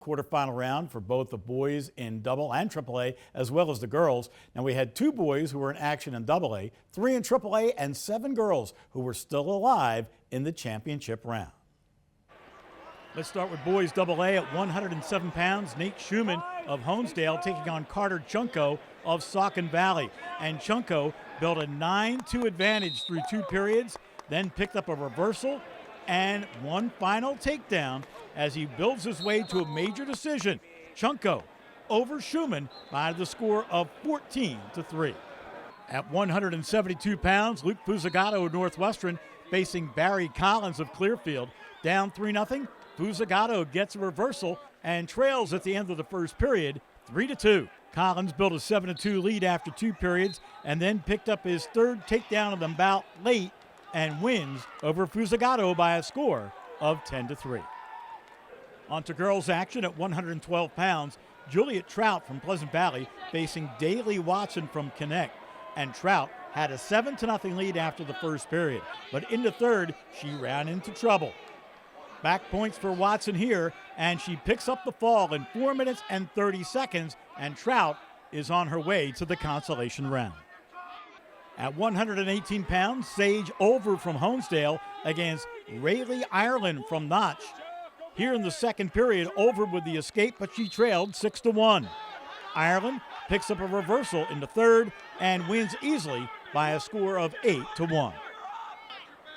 Quarterfinal round for both the boys in double and AAA as well as the girls. Now we had 2 boys who were in action in AA, 3 in AAA, and 7 girls who were still alive in the championship round. Let's start with boys AA at 107 pounds. Nate Schumann of Honesdale taking on Carter Chunko of Saucon Valley. And Chunko built a 9-2 advantage through 2 periods, then picked up a reversal and one final takedown as he builds his way to a major decision. Chunko over Schumann by the score of 14-3. At 172 pounds, Luke Fusagato of Northwestern facing Barry Collins of Clearfield. Down 3-0, Fusagato gets a reversal and trails at the end of the first period, 3-2. Collins built a 7-2 lead after 2 periods and then picked up his 3rd takedown of the bout late and wins over Fusagato by a score of 10-3. On to girls action at 112 pounds. Juliet Trout from Pleasant Valley facing Daly Watson from Connect. And Trout had a 7-0 lead after the first period. But in the 3rd, she ran into trouble. Back points for Watson here, and she picks up the fall in 4 minutes and 30 seconds, and Trout is on her way to the consolation round. At 118 pounds, Sage Over from Honesdale against Rayleigh Ireland from Notch. Here in the 2nd period, Over with the escape, but she trailed 6-1. Ireland picks up a reversal in the 3rd and wins easily by a score of 8-1.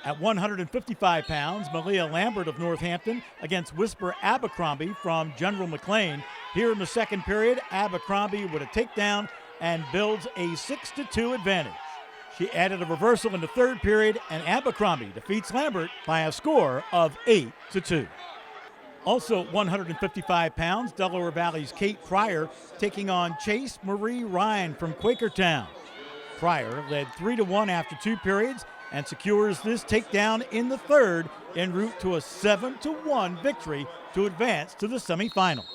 At 155 pounds, Malia Lambert of Northampton against Whisper Abercrombie from General McLean. Here in the 2nd period, Abercrombie with a takedown and builds a 6-2 advantage. She added a reversal in the 3rd period, and Abercrombie defeats Lambert by a score of 8-2. Also at 155 pounds, Delaware Valley's Kate Pryor taking on Chase Marie Ryan from Quakertown. Pryor led 3-1 after 2 periods and secures this takedown in the 3rd en route to a 7-1 victory to advance to the semifinals.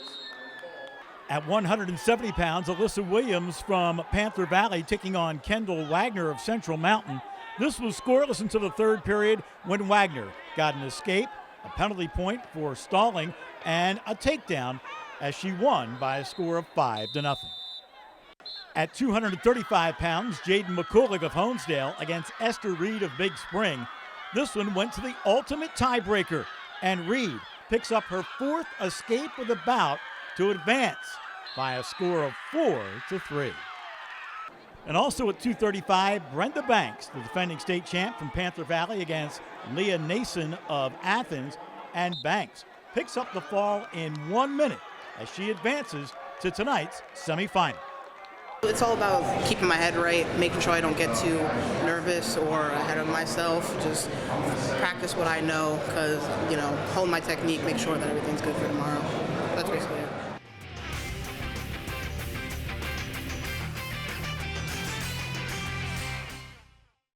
At 170 pounds, Alyssa Williams from Panther Valley taking on Kendall Wagner of Central Mountain. This was scoreless until the 3rd period when Wagner got an escape, a penalty point for stalling, and a takedown as she won by a score of 5-0. At 235 pounds, Jaden McCulloch of Honesdale against Esther Reed of Big Spring. This one went to the ultimate tiebreaker, and Reed picks up her 4th escape of the bout to advance by a score of 4-3. And also at 235, Brenda Banks, the defending state champ from Panther Valley against Leah Nason of Athens, and Banks picks up the fall in 1 minute as she advances to tonight's semifinal. It's all about keeping my head right, making sure I don't get too nervous or ahead of myself. Just practice what I know because, hone my technique, make sure that everything's good for tomorrow. That's basically it.